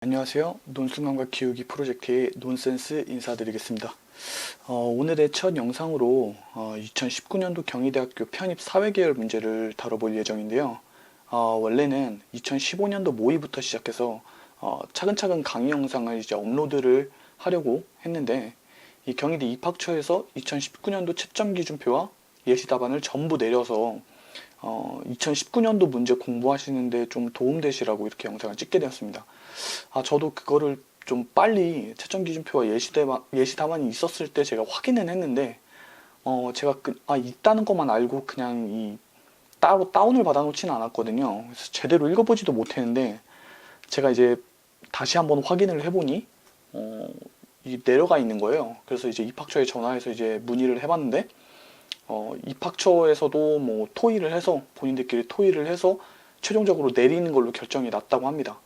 안녕하세요. 논순간과 키우기 프로젝트의 논센스 인사드리겠습니다. 오늘의 첫 영상으로 2019년도 경희대학교 편입 사회계열 문제를 다뤄볼 예정인데요. 원래는 2015년도 모의부터 시작해서 차근차근 강의 영상을 이제 업로드를 하려고 했는데, 이 경희대 입학처에서 2019년도 채점 기준표와 예시 답안을 전부 내려서 2019년도 문제 공부하시는데 좀 도움되시라고 이렇게 영상을 찍게 되었습니다. 저도 그거를 좀 빨리 채점 기준표와 예시 답안이 있었을 때 제가 확인은 했는데, 제가 있다는 것만 알고 그냥 따로 다운을 받아놓지는 않았거든요. 그래서 제대로 읽어보지도 못했는데, 제가 이제 다시 한번 확인을 해보니, 내려가 있는 거예요. 그래서 이제 입학처에 전화해서 이제 문의를 해봤는데, 입학처에서도 뭐 본인들끼리 토의를 해서 최종적으로 내리는 걸로 결정이 났다고 합니다.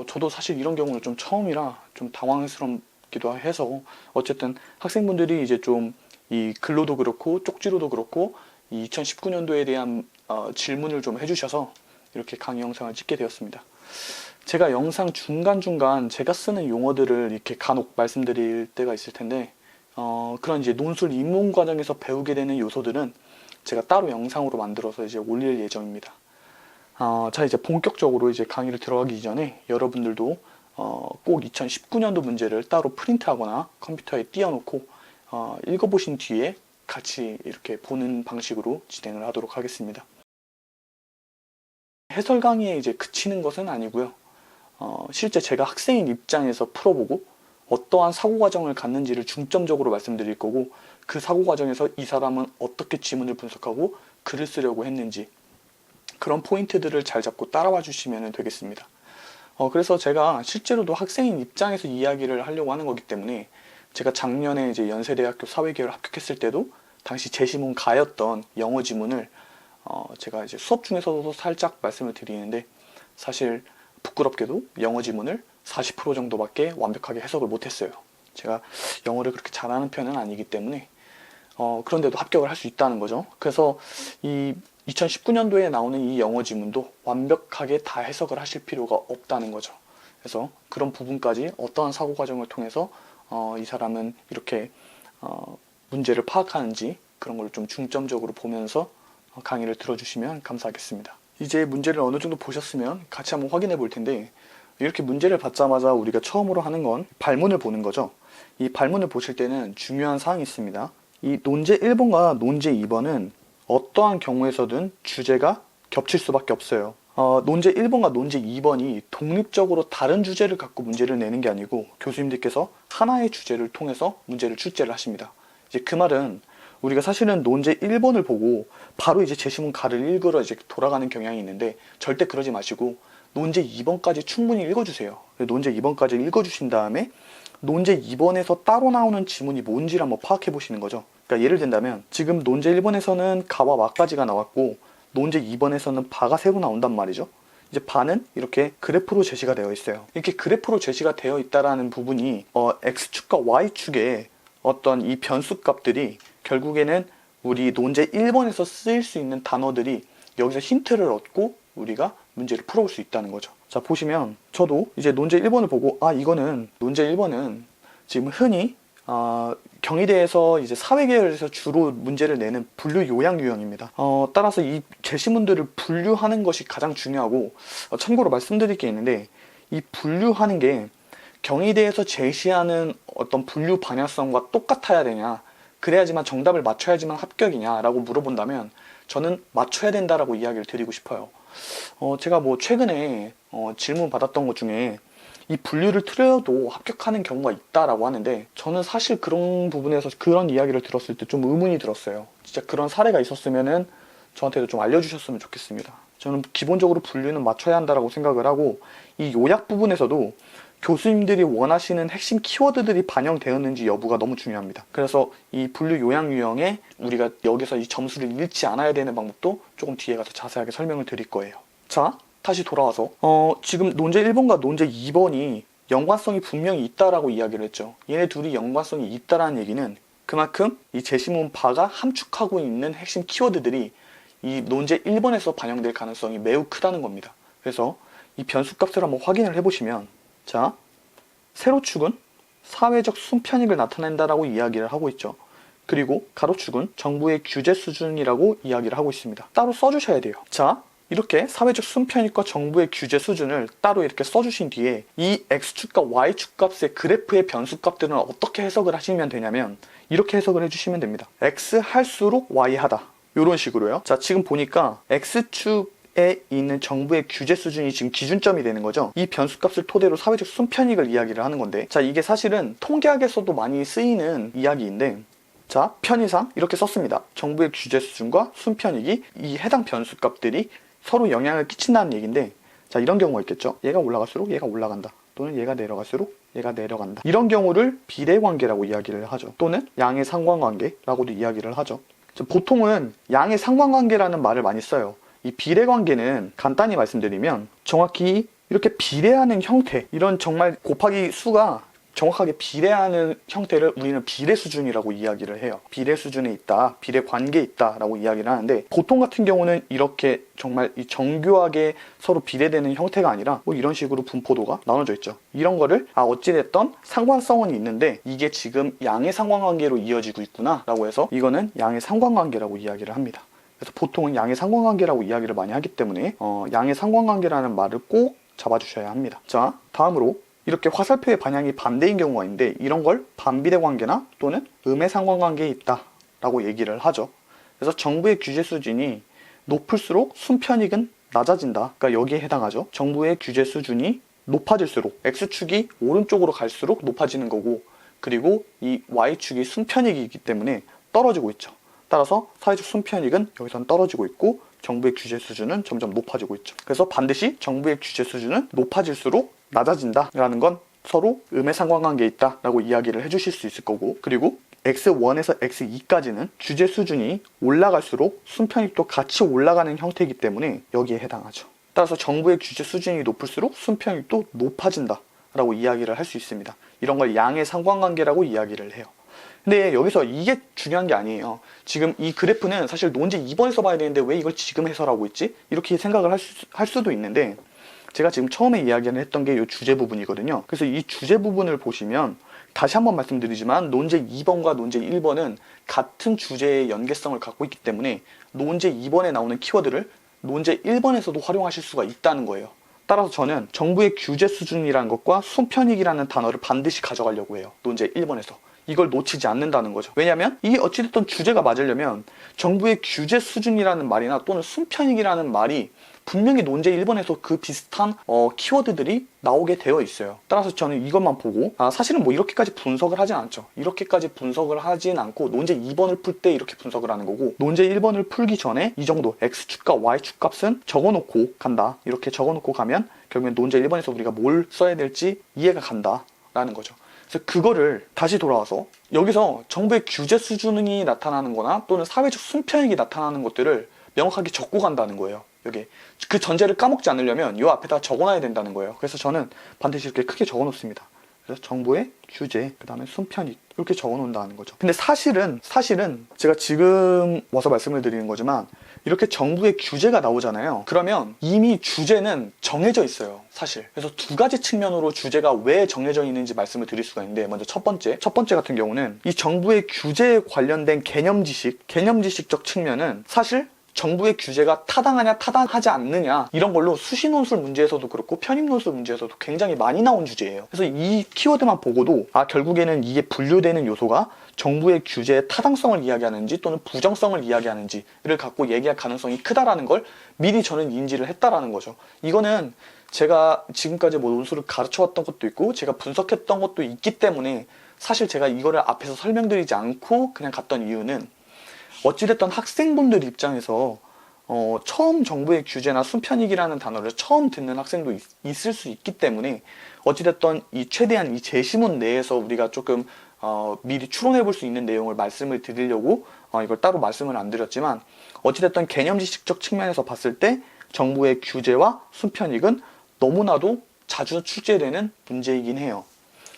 저도 사실 이런 경우는 좀 처음이라 좀 당황스럽기도 해서, 어쨌든 학생분들이 이제 좀 이 글로도 그렇고 쪽지로도 그렇고 이 2019년도에 대한 질문을 좀 해주셔서 이렇게 강의 영상을 찍게 되었습니다. 제가 영상 중간중간 제가 쓰는 용어들을 이렇게 간혹 말씀드릴 때가 있을 텐데, 그런 이제 논술 입문 과정에서 배우게 되는 요소들은 제가 따로 영상으로 만들어서 이제 올릴 예정입니다. 자, 이제 본격적으로 이제 강의를 들어가기 전에 여러분들도 꼭 2019년도 문제를 따로 프린트하거나 컴퓨터에 띄워놓고 읽어보신 뒤에 같이 이렇게 보는 방식으로 진행을 하도록 하겠습니다. 해설 강의에 이제 그치는 것은 아니고요. 실제 제가 학생인 입장에서 풀어보고 어떠한 사고 과정을 갖는지를 중점적으로 말씀드릴 거고, 그 사고 과정에서 이 사람은 어떻게 지문을 분석하고 글을 쓰려고 했는지, 그런 포인트들을 잘 잡고 따라와 주시면 되겠습니다. 그래서 제가 실제로도 학생인 입장에서 이야기를 하려고 하는 거기 때문에, 제가 작년에 이제 연세대학교 사회계열 합격했을 때도 당시 제시문 가였던 영어 지문을 제가 이제 수업 중에서도 살짝 말씀을 드리는데, 사실 부끄럽게도 영어 지문을 40% 정도밖에 완벽하게 해석을 못했어요. 제가 영어를 그렇게 잘하는 편은 아니기 때문에 그런데도 합격을 할 수 있다는 거죠. 그래서 이 2019년도에 나오는 이 영어 지문도 완벽하게 다 해석을 하실 필요가 없다는 거죠. 그래서 그런 부분까지 어떠한 사고 과정을 통해서 이 사람은 이렇게 문제를 파악하는지, 그런 걸 좀 중점적으로 보면서 강의를 들어주시면 감사하겠습니다. 이제 문제를 어느 정도 보셨으면 같이 한번 확인해 볼 텐데, 이렇게 문제를 받자마자 우리가 처음으로 하는 건 발문을 보는 거죠. 이 발문을 보실 때는 중요한 사항이 있습니다. 이 논제 1번과 논제 2번은 어떠한 경우에서든 주제가 겹칠 수밖에 없어요. 논제 1번과 논제 2번이 독립적으로 다른 주제를 갖고 문제를 내는 게 아니고, 교수님들께서 하나의 주제를 통해서 문제를 출제를 하십니다. 이제 그 말은, 우리가 사실은 논제 1번을 보고 바로 이제 제시문 가를 읽으러 이제 돌아가는 경향이 있는데, 절대 그러지 마시고 논제 2번까지 충분히 읽어주세요. 논제 2번까지 읽어주신 다음에 논제 2번에서 따로 나오는 지문이 뭔지를 한번 파악해 보시는 거죠. 그러니까 예를 든다면, 지금 논제 1번에서는 가와 마까지가 나왔고 논제 2번에서는 바가 새로 나온단 말이죠. 이제 바는 이렇게 그래프로 제시가 되어 있어요. 이렇게 그래프로 제시가 되어 있다라는 부분이 X축과 Y축의 어떤 이 변수 값들이 결국에는 우리 논제 1번에서 쓰일 수 있는 단어들이 여기서 힌트를 얻고 우리가 문제를 풀어볼 수 있다는 거죠. 자, 보시면 저도 이제 논제 1번을 보고, 이거는 논제 1번은 지금 흔히 경희대에서 이제 사회계열에서 주로 문제를 내는 분류 요약 유형입니다. 따라서 이 제시문들을 분류하는 것이 가장 중요하고, 참고로 말씀드릴 게 있는데, 이 분류하는 게 경희대에서 제시하는 어떤 분류 방향성과 똑같아야 되냐, 그래야지만 정답을 맞춰야지만 합격이냐라고 물어본다면 저는 맞춰야 된다라고 이야기를 드리고 싶어요. 제가 뭐 최근에 질문 받았던 것 중에 이 분류를 틀려도 합격하는 경우가 있다라고 하는데, 저는 사실 그런 부분에서 그런 이야기를 들었을 때 좀 의문이 들었어요. 진짜 그런 사례가 있었으면은 저한테도 좀 알려주셨으면 좋겠습니다. 저는 기본적으로 분류는 맞춰야 한다라고 생각을 하고, 이 요약 부분에서도 교수님들이 원하시는 핵심 키워드들이 반영되었는지 여부가 너무 중요합니다. 그래서 이 분류 요약 유형에 우리가 여기서 이 점수를 잃지 않아야 되는 방법도 조금 뒤에 가서 자세하게 설명을 드릴 거예요. 자, 다시 돌아와서 지금 논제 1번과 논제 2번이 연관성이 분명히 있다라고 이야기를 했죠. 얘네 둘이 연관성이 있다라는 얘기는 그만큼 이 제시문 바가 함축하고 있는 핵심 키워드들이 이 논제 1번에서 반영될 가능성이 매우 크다는 겁니다. 그래서 이 변수 값을 한번 확인을 해보시면, 자, 세로축은 사회적 순편익을 나타낸다라고 이야기를 하고 있죠. 그리고 가로축은 정부의 규제 수준이라고 이야기를 하고 있습니다. 따로 써주셔야 돼요. 자, 이렇게 사회적 순편익과 정부의 규제 수준을 따로 이렇게 써주신 뒤에 이 X축과 Y축 값의 그래프의 변수값들은 어떻게 해석을 하시면 되냐면 이렇게 해석을 해주시면 됩니다. X 할수록 Y 하다. 이런 식으로요. 자, 지금 보니까 X축에 있는 정부의 규제 수준이 지금 기준점이 되는 거죠. 이 변수값을 토대로 사회적 순편익을 이야기를 하는 건데, 자, 이게 사실은 통계학에서도 많이 쓰이는 이야기인데, 자, 편의상 이렇게 썼습니다. 정부의 규제 수준과 순편익이 이 해당 변수값들이 서로 영향을 끼친다는 얘기인데, 자, 이런 경우가 있겠죠. 얘가 올라갈수록 얘가 올라간다. 또는 얘가 내려갈수록 얘가 내려간다. 이런 경우를 비례관계라고 이야기를 하죠. 또는 양의 상관관계라고도 이야기를 하죠. 보통은 양의 상관관계라는 말을 많이 써요. 이 비례관계는 간단히 말씀드리면 정확히 이렇게 비례하는 형태, 이런 정말 곱하기 수가 정확하게 비례하는 형태를 우리는 비례 수준이라고 이야기를 해요. 비례 수준에 있다, 비례 관계에 있다 라고 이야기를 하는데, 보통 같은 경우는 이렇게 정말 이 정교하게 서로 비례되는 형태가 아니라 뭐 이런 식으로 분포도가 나눠져 있죠. 이런 거를 어찌됐던 상관성은 있는데 이게 지금 양의 상관관계로 이어지고 있구나 라고 해서 이거는 양의 상관관계라고 이야기를 합니다. 그래서 보통은 양의 상관관계라고 이야기를 많이 하기 때문에 양의 상관관계라는 말을 꼭 잡아주셔야 합니다. 자, 다음으로 이렇게 화살표의 방향이 반대인 경우가 있는데 이런 걸 반비례 관계나 또는 음의 상관관계에 있다 라고 얘기를 하죠. 그래서 정부의 규제 수준이 높을수록 순편익은 낮아진다. 그러니까 여기에 해당하죠. 정부의 규제 수준이 높아질수록 X축이 오른쪽으로 갈수록 높아지는 거고, 그리고 이 Y축이 순편익이기 때문에 떨어지고 있죠. 따라서 사회적 순편익은 여기서는 떨어지고 있고 정부의 규제 수준은 점점 높아지고 있죠. 그래서 반드시 정부의 규제 수준은 높아질수록 낮아진다라는 건 서로 음의 상관관계에 있다라고 이야기를 해주실 수 있을 거고, 그리고 X1에서 X2까지는 규제 수준이 올라갈수록 순편익도 같이 올라가는 형태이기 때문에 여기에 해당하죠. 따라서 정부의 규제 수준이 높을수록 순편익도 높아진다라고 이야기를 할 수 있습니다. 이런 걸 양의 상관관계라고 이야기를 해요. 근데 여기서 이게 중요한 게 아니에요. 지금 이 그래프는 사실 논제 2번에서 봐야 되는데 왜 이걸 지금 해설하고 있지? 이렇게 생각을 할 수도 있는데, 제가 지금 처음에 이야기를 했던 게 이 주제 부분이거든요. 그래서 이 주제 부분을 보시면 다시 한번 말씀드리지만 논제 2번과 논제 1번은 같은 주제의 연계성을 갖고 있기 때문에 논제 2번에 나오는 키워드를 논제 1번에서도 활용하실 수가 있다는 거예요. 따라서 저는 정부의 규제 수준이라는 것과 순편익이라는 단어를 반드시 가져가려고 해요. 논제 1번에서. 이걸 놓치지 않는다는 거죠. 왜냐하면 이게 어찌됐든 주제가 맞으려면 정부의 규제 수준이라는 말이나 또는 순편익이라는 말이 분명히 논제 1번에서 그 비슷한 키워드들이 나오게 되어 있어요. 따라서 저는 이것만 보고 사실은 뭐 이렇게까지 분석을 하진 않죠. 이렇게까지 분석을 하진 않고 논제 2번을 풀 때 이렇게 분석을 하는 거고, 논제 1번을 풀기 전에 이 정도 X축과 Y축 값은 적어놓고 간다. 이렇게 적어놓고 가면 결국엔 논제 1번에서 우리가 뭘 써야 될지 이해가 간다라는 거죠. 그래서 그거를 다시 돌아와서 여기서 정부의 규제 수준이 나타나는 거나 또는 사회적 순편익이 나타나는 것들을 명확하게 적고 간다는 거예요. 여기 그 전제를 까먹지 않으려면 이 앞에다 적어놔야 된다는 거예요. 그래서 저는 반드시 이렇게 크게 적어 놓습니다. 그래서 정부의 규제, 그 다음에 순편익 이렇게 적어 놓는다는 거죠. 근데 사실은 제가 지금 와서 말씀을 드리는 거지만 이렇게 정부의 규제가 나오잖아요. 그러면 이미 주제는 정해져 있어요, 사실. 그래서 두 가지 측면으로 주제가 왜 정해져 있는지 말씀을 드릴 수가 있는데, 먼저 첫 번째 같은 경우는 이 정부의 규제에 관련된 개념지식적 측면은 사실 정부의 규제가 타당하냐 타당하지 않느냐 이런 걸로 수시논술 문제에서도 그렇고 편입논술 문제에서도 굉장히 많이 나온 주제예요. 그래서 이 키워드만 보고도 결국에는 이게 분류되는 요소가 정부의 규제의 타당성을 이야기하는지 또는 부정성을 이야기하는지를 갖고 얘기할 가능성이 크다라는 걸 미리 저는 인지를 했다라는 거죠. 이거는 제가 지금까지 뭐 논술을 가르쳐왔던 것도 있고 제가 분석했던 것도 있기 때문에 사실 제가 이거를 앞에서 설명드리지 않고 그냥 갔던 이유는, 어찌됐든 학생분들 입장에서 처음 정부의 규제나 순편익이라는 단어를 처음 듣는 학생도 있을 수 있기 때문에 어찌됐든 최대한 이 제시문 내에서 우리가 조금 미리 추론해 볼 수 있는 내용을 말씀을 드리려고 이걸 따로 말씀을 안 드렸지만, 어찌됐든 개념지식적 측면에서 봤을 때 정부의 규제와 순편익은 너무나도 자주 출제되는 문제이긴 해요.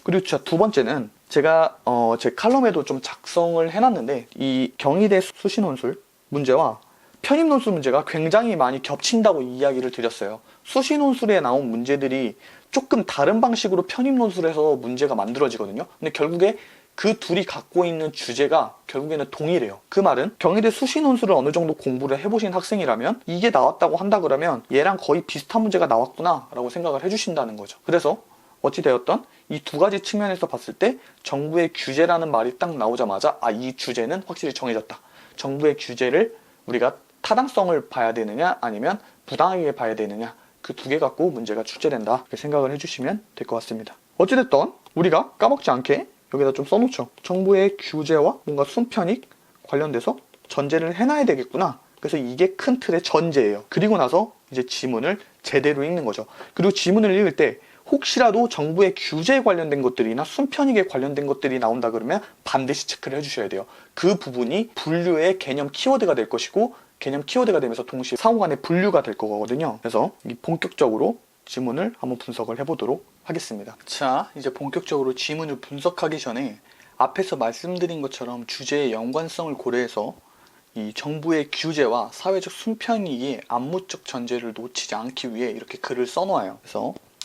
그리고 두 번째는 제가 제 칼럼에도 좀 작성을 해놨는데, 이 경희대 수시논술 문제와 편입논술 문제가 굉장히 많이 겹친다고 이야기를 드렸어요. 수시논술에 나온 문제들이 조금 다른 방식으로 편입 논술을 해서 문제가 만들어지거든요. 근데 결국에 그 둘이 갖고 있는 주제가 결국에는 동일해요. 그 말은 경희대 수시 논술을 어느 정도 공부를 해보신 학생이라면 이게 나왔다고 한다 그러면 얘랑 거의 비슷한 문제가 나왔구나 라고 생각을 해주신다는 거죠. 그래서 어찌되었던 이 두 가지 측면에서 봤을 때 정부의 규제라는 말이 딱 나오자마자 이 주제는 확실히 정해졌다. 정부의 규제를 우리가 타당성을 봐야 되느냐 아니면 부당하게 봐야 되느냐, 그 두 개 갖고 문제가 출제된다 이렇게 생각을 해주시면 될 것 같습니다. 어찌됐든 우리가 까먹지 않게 여기다 좀 써놓죠. 정부의 규제와 뭔가 순편익 관련돼서 전제를 해놔야 되겠구나. 그래서 이게 큰 틀의 전제예요. 그리고 나서 이제 지문을 제대로 읽는 거죠. 그리고 지문을 읽을 때 혹시라도 정부의 규제에 관련된 것들이나 순편익에 관련된 것들이 나온다 그러면 반드시 체크를 해주셔야 돼요. 그 부분이 분류의 개념 키워드가 될 것이고, 개념 키워드가 되면서 동시에 상호 간의 분류가 될 거거든요. 그래서 본격적으로 지문을 한번 분석을 해보도록 하겠습니다. 자, 이제 본격적으로 지문을 분석하기 전에 앞에서 말씀드린 것처럼 주제의 연관성을 고려해서 이 정부의 규제와 사회적 순편익이 암묵적 전제를 놓치지 않기 위해 이렇게 글을 써놓아요.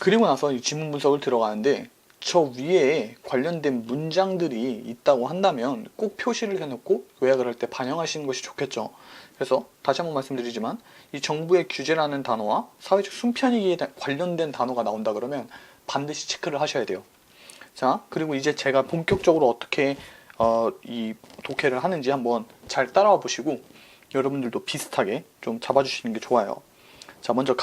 그리고 나서 이 지문 분석을 들어가는데 저 위에 관련된 문장들이 있다고 한다면 꼭 표시를 해놓고 요약을 할 때 반영하시는 것이 좋겠죠. 그래서 다시 한번 말씀드리지만 이 정부의 규제라는 단어와 사회적 순편익에 관련된 단어가 나온다 그러면 반드시 체크를 하셔야 돼요. 자, 그리고 이제 제가 본격적으로 어떻게 이 독해를 하는지 한번 잘 따라와 보시고 여러분들도 비슷하게 좀 잡아주시는 게 좋아요. 자, 먼저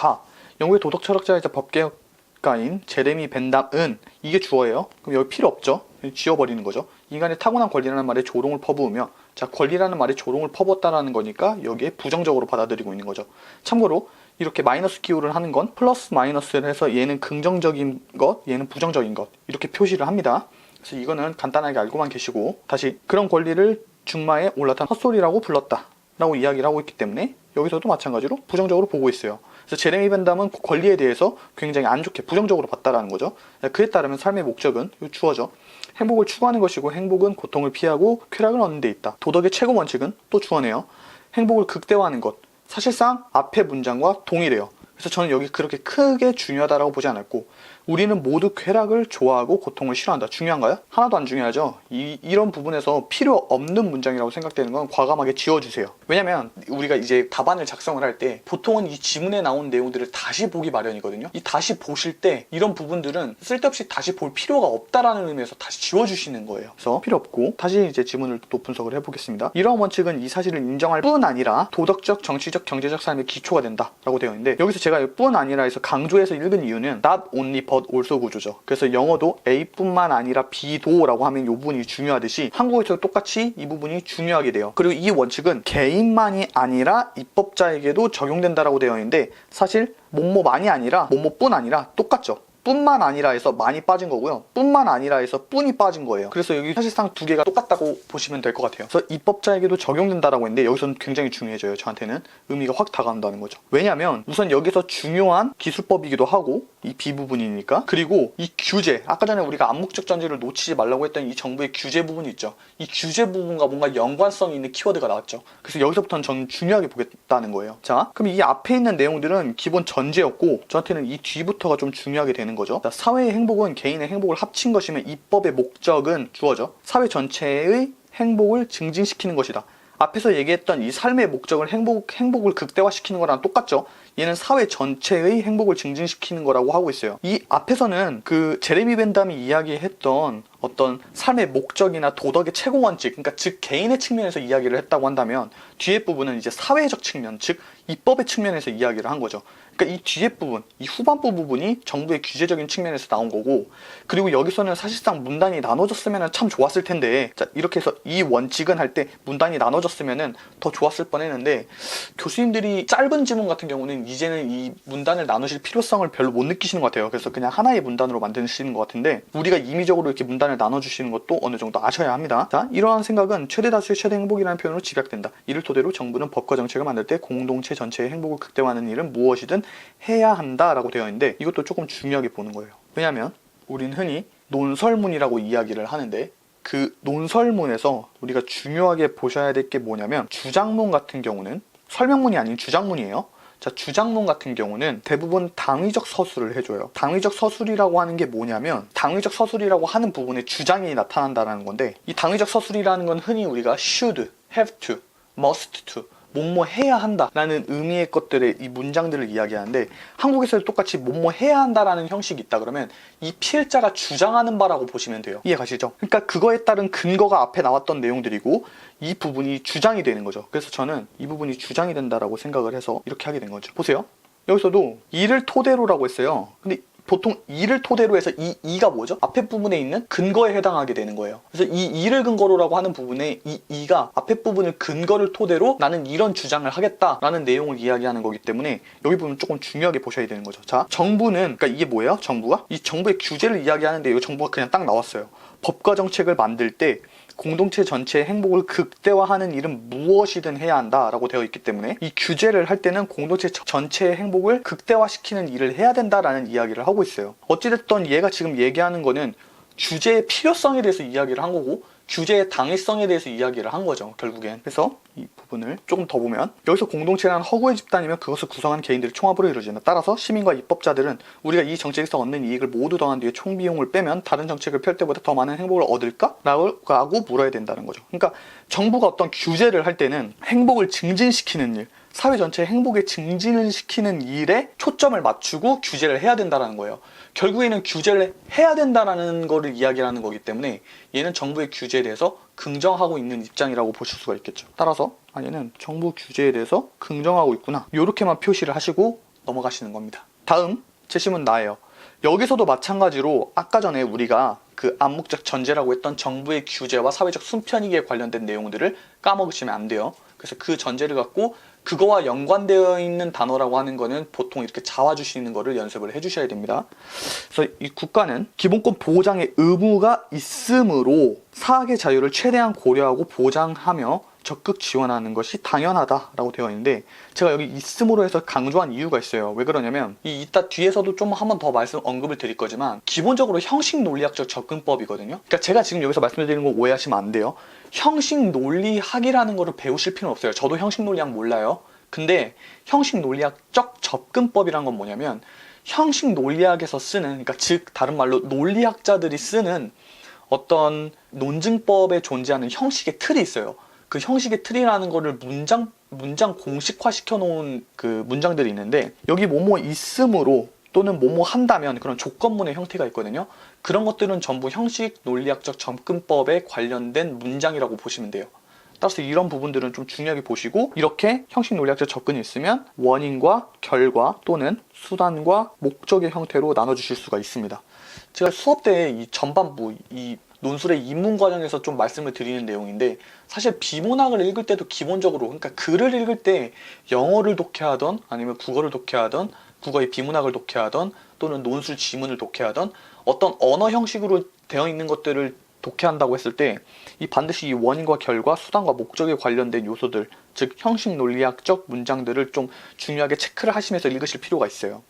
영국의 도덕 철학자이자 법계가인 제레미 벤담은, 이게 주어예요. 그럼 여기 필요 없죠. 지워버리는 거죠. 인간의 타고난 권리라는 말에 조롱을 퍼부으며, 자, 권리라는 말에 조롱을 퍼부었다라는 거니까 여기에 부정적으로 받아들이고 있는 거죠. 참고로 이렇게 마이너스 기호를 하는 건 플러스 마이너스를 해서 얘는 긍정적인 것, 얘는 부정적인 것 이렇게 표시를 합니다. 그래서 이거는 간단하게 알고만 계시고, 다시 그런 권리를 중마에 올라탄 헛소리라고 불렀다 라고 이야기를 하고 있기 때문에 여기서도 마찬가지로 부정적으로 보고 있어요. 그래서 제레미 벤담은 권리에 대해서 굉장히 안 좋게 부정적으로 봤다라는 거죠. 그에 따르면 삶의 목적은 주어져 행복을 추구하는 것이고, 행복은 고통을 피하고 쾌락을 얻는 데 있다. 도덕의 최고 원칙은 또 주어네요. 행복을 극대화하는 것. 사실상 앞의 문장과 동일해요. 그래서 저는 여기 그렇게 크게 중요하다라고 보지 않았고, 우리는 모두 쾌락을 좋아하고 고통을 싫어한다. 중요한가요? 하나도 안 중요하죠. 이런 부분에서 필요 없는 문장이라고 생각되는 건 과감하게 지워주세요. 왜냐면 우리가 이제 답안을 작성을 할 때 보통은 이 지문에 나온 내용들을 다시 보기 마련이거든요. 이 다시 보실 때 이런 부분들은 쓸데없이 다시 볼 필요가 없다라는 의미에서 다시 지워주시는 거예요. 그래서 필요 없고, 다시 이제 지문을 또 분석을 해보겠습니다. 이러한 원칙은 이 사실을 인정할 뿐 아니라 도덕적, 정치적, 경제적 삶의 기초가 된다라고 되어 있는데, 여기서 제가 뿐 아니라 해서 강조해서 읽은 이유는 not only but also 구조죠. 그래서 영어도 A뿐만 아니라 B도라고 하면 이 부분이 중요하듯이 한국에서도 똑같이 이 부분이 중요하게 돼요. 그리고 이 원칙은 개인만이 아니라 입법자에게도 적용된다라고 되어 있는데, 사실 뭐뭐만이 아니라 뭐뭐뿐 아니라 똑같죠. 뿐만 아니라 해서 많이 빠진 거고요. 뿐만 아니라 해서 뿐이 빠진 거예요. 그래서 여기 사실상 두 개가 똑같다고 보시면 될 것 같아요. 그래서 입법자에게도 적용된다라고 했는데 여기서는 굉장히 중요해져요. 저한테는 의미가 확 다가온다는 거죠. 왜냐면 우선 여기서 중요한 기술법이기도 하고, 이 B 부분이니까. 그리고 이 규제, 아까 전에 우리가 암묵적 전제를 놓치지 말라고 했던 이 정부의 규제 부분이 있죠. 이 규제 부분과 뭔가 연관성이 있는 키워드가 나왔죠. 그래서 여기서부터는 저는 중요하게 보겠다는 거예요. 자, 그럼 이 앞에 있는 내용들은 기본 전제였고, 저한테는 이 뒤부터가 좀 중요하게 되는 거죠. 자, 사회의 행복은 개인의 행복을 합친 것이면 입법의 목적은 주어져 사회 전체의 행복을 증진시키는 것이다. 앞에서 얘기했던 이 삶의 목적을 행복을 극대화시키는 거랑 똑같죠. 얘는 사회 전체의 행복을 증진시키는 거라고 하고 있어요. 이 앞에서는 그 제레미 벤담이 이야기했던 어떤 삶의 목적이나 도덕의 최고 원칙, 그러니까 즉 개인의 측면에서 이야기를 했다고 한다면, 뒤에 부분은 이제 사회적 측면, 즉 입법의 측면에서 이야기를 한 거죠. 그러니까 이 뒤에 부분, 이 후반부 부분이 정부의 규제적인 측면에서 나온 거고, 그리고 여기서는 사실상 문단이 나눠졌으면 참 좋았을 텐데, 자, 이렇게 해서 이 원칙은 할 때 문단이 나눠졌으면 더 좋았을 뻔했는데, 교수님들이 짧은 지문 같은 경우는 이제는 이 문단을 나누실 필요성을 별로 못 느끼시는 것 같아요. 그래서 그냥 하나의 문단으로 만드시는 것 같은데, 우리가 임의적으로 이렇게 문단을 나눠주시는 것도 어느 정도 아셔야 합니다. 자, 이러한 생각은 최대 다수의 최대 행복이라는 표현으로 집약된다. 이를 토대로 정부는 법과 정책을 만들 때 공동체 전체의 행복을 극대화하는 일은 무엇이든 해야 한다라고 되어 있는데, 이것도 조금 중요하게 보는 거예요. 왜냐하면 우린 흔히 논설문이라고 이야기를 하는데, 그 논설문에서 우리가 중요하게 보셔야 될 게 뭐냐면, 주장문 같은 경우는 설명문이 아닌 주장문이에요. 자, 주장문 같은 경우는 대부분 당위적 서술을 해줘요. 당위적 서술이라고 하는 게 뭐냐면 당위적 서술이라고 하는 부분에 주장이 나타난다는 건데, 이 당위적 서술이라는 건 흔히 우리가 should, have to, must to, 뭐뭐 해야 한다 라는 의미의 것들의 이 문장들을 이야기하는데, 한국에서도 똑같이 뭐뭐 해야 한다라는 형식이 있다 그러면 이 필자가 주장하는 바라고 보시면 돼요. 이해 가시죠? 그러니까 그거에 따른 근거가 앞에 나왔던 내용들이고 이 부분이 주장이 되는 거죠. 그래서 저는 이 부분이 주장이 된다라고 생각을 해서 이렇게 하게 된 거죠. 보세요. 여기서도 이를 토대로라고 했어요. 근데 보통 이를 토대로 해서 이 이가 뭐죠? 앞에 부분에 있는 근거에 해당하게 되는 거예요. 그래서 이 이를 근거로라고 하는 부분에 이 이가 앞에 부분을 근거를 토대로 나는 이런 주장을 하겠다라는 내용을 이야기하는 거기 때문에 여기 부분 조금 중요하게 보셔야 되는 거죠. 자, 정부는, 그러니까 이게 뭐예요? 정부가? 이 정부의 규제를 이야기하는데 이 정부가 그냥 딱 나왔어요. 법과 정책을 만들 때 공동체 전체의 행복을 극대화하는 일은 무엇이든 해야 한다라고 되어 있기 때문에 이 규제를 할 때는 공동체 전체의 행복을 극대화시키는 일을 해야 된다라는 이야기를 하고 있어요. 어찌됐든 얘가 지금 얘기하는 거는 규제의 필요성에 대해서 이야기를 한 거고 규제의 당위성에 대해서 이야기를 한 거죠, 결국엔. 그래서 이 부분을 조금 더 보면 여기서 공동체란 허구의 집단이며 그것을 구성한 개인들의 총합으로 이루어진다. 따라서 시민과 입법자들은 우리가 이 정책에서 얻는 이익을 모두 더한 뒤에 총비용을 빼면 다른 정책을 펼 때보다 더 많은 행복을 얻을까? 라고 물어야 된다는 거죠. 그러니까 정부가 어떤 규제를 할 때는 행복을 증진시키는 일, 사회 전체의 행복의 증진을 시키는 일에 초점을 맞추고 규제를 해야 된다는 거예요. 결국에는 규제를 해야 된다는 거를 이야기하는 거기 때문에 얘는 정부의 규제에 대해서 긍정하고 있는 입장이라고 보실 수가 있겠죠. 따라서 얘는 정부 규제에 대해서 긍정하고 있구나, 이렇게만 표시를 하시고 넘어가시는 겁니다. 다음 제시문 나예요. 여기서도 마찬가지로 아까 전에 우리가 그 암묵적 전제라고 했던 정부의 규제와 사회적 순편익에 관련된 내용들을 까먹으시면 안 돼요. 그래서 그 전제를 갖고 그거와 연관되어 있는 단어라고 하는 거는 보통 이렇게 잡아주시는 거를 연습을 해주셔야 됩니다. 그래서 이 국가는 기본권 보장의 의무가 있으므로 사학의 자유를 최대한 고려하고 보장하며 적극 지원하는 것이 당연하다라고 되어 있는데, 제가 여기 있음으로 해서 강조한 이유가 있어요. 왜 그러냐면 이따 뒤에서도 좀 한 번 더 언급을 드릴 거지만 기본적으로 형식 논리학적 접근법이거든요. 그러니까 제가 지금 여기서 말씀드리는 거 오해하시면 안 돼요. 형식 논리학이라는 거를 배우실 필요는 없어요. 저도 형식 논리학 몰라요. 근데 형식 논리학적 접근법이란 건 뭐냐면 형식 논리학에서 쓰는, 그러니까 즉 다른 말로 논리학자들이 쓰는 어떤 논증법에 존재하는 형식의 틀이 있어요. 그 형식의 틀이라는 거를 문장 공식화 시켜놓은 그 문장들이 있는데, 여기 뭐뭐 있으므로 또는 뭐뭐 한다면 그런 조건문의 형태가 있거든요. 그런 것들은 전부 형식 논리학적 접근법에 관련된 문장이라고 보시면 돼요. 따라서 이런 부분들은 좀 중요하게 보시고, 이렇게 형식 논리학적 접근이 있으면 원인과 결과 또는 수단과 목적의 형태로 나눠주실 수가 있습니다. 제가 수업 때 이 전반부, 이 논술의 입문 과정에서 좀 말씀을 드리는 내용인데, 사실 비문학을 읽을 때도 기본적으로, 그러니까 글을 읽을 때 영어를 독해하던 아니면 국어를 독해하던 국어의 비문학을 독해하던 또는 논술 지문을 독해하던 어떤 언어 형식으로 되어 있는 것들을 독해한다고 했을 때 이 반드시 이 원인과 결과, 수단과 목적에 관련된 요소들, 즉 형식 논리학적 문장들을 좀 중요하게 체크를 하시면서 읽으실 필요가 있어요.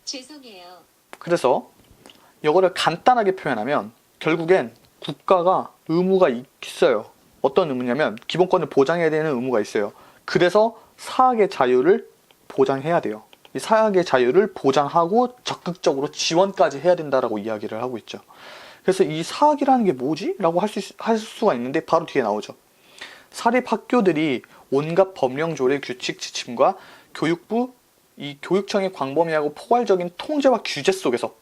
죄송해요. 그래서 이거를 간단하게 표현하면 결국엔 국가가 의무가 있어요. 어떤 의무냐면 기본권을 보장해야 되는 의무가 있어요. 그래서 사학의 자유를 보장해야 돼요. 이 사학의 자유를 보장하고 적극적으로 지원까지 해야 된다라고 이야기를 하고 있죠. 그래서 이 사학이라는 게 뭐지? 라고 할 수가 있는데 바로 뒤에 나오죠. 사립학교들이 온갖 법령 조례 규칙 지침과 교육부 이 교육청의 광범위하고 포괄적인 통제와 규제 속에서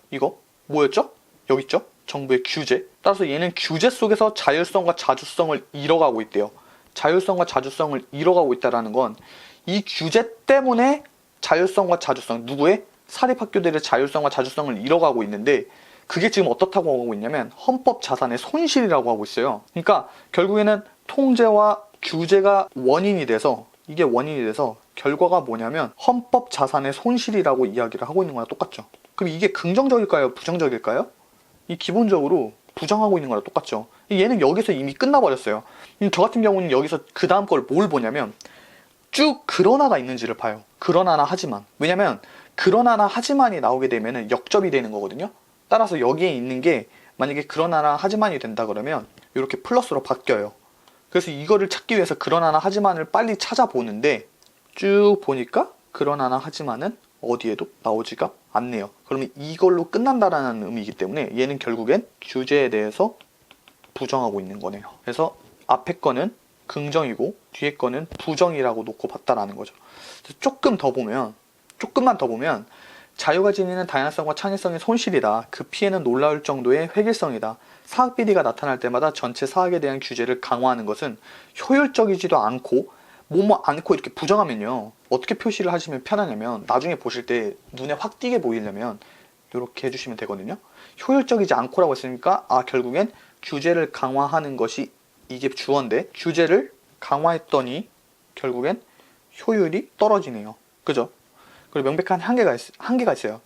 이거 뭐였죠? 여기 있죠? 정부의 규제. 따라서 얘는 규제 속에서 자율성과 자주성을 잃어가고 있대요. 자율성과 자주성을 잃어가고 있다는 건 이 규제 때문에 자율성과 자주성, 누구의? 사립학교들의 자율성과 자주성을 잃어가고 있는데, 그게 지금 어떻다고 하고 있냐면 헌법 자산의 손실이라고 하고 있어요. 그러니까 결국에는 통제와 규제가 원인이 돼서, 이게 원인이 돼서 결과가 뭐냐면 헌법 자산의 손실이라고 이야기를 하고 있는 거랑 똑같죠. 그럼 이게 긍정적일까요? 부정적일까요? 이 기본적으로 부정하고 있는 거랑 똑같죠. 얘는 여기서 이미 끝나버렸어요. 저 같은 경우는 여기서 그 다음 걸 뭘 보냐면 쭉 그러나가 있는지를 봐요. 그러나나 하지만. 왜냐면 그러나나 하지만이 나오게 되면 역접이 되는 거거든요. 따라서 여기에 있는 게 만약에 그러나나 하지만이 된다 그러면 이렇게 플러스로 바뀌어요. 그래서 이거를 찾기 위해서 그러나나 하지만을 빨리 찾아보는데 쭉 보니까 그러나 하지만은 어디에도 나오지가 않네요. 그러면 이걸로 끝난다라는 의미이기 때문에 얘는 결국엔 규제에 대해서 부정하고 있는 거네요. 그래서 앞에 거는 긍정이고 뒤에 거는 부정이라고 놓고 봤다라는 거죠. 조금만 더 보면 자유가 지니는 다양성과 창의성의 손실이다. 그 피해는 놀라울 정도의 획일성이다. 사학 비리가 나타날 때마다 전체 사학에 대한 규제를 강화하는 것은 효율적이지도 않고 뭐뭐 않고 이렇게 부정하면요. 어떻게 표시를 하시면 편하냐면 나중에 보실 때 눈에 확 띄게 보이려면 이렇게 해주시면 되거든요. 효율적이지 않고라고 했으니까 결국엔 규제를 강화하는 것이 이게 주어인데 규제를 강화했더니 결국엔 효율이 떨어지네요. 그죠? 그리고 명백한 한계가 있어요.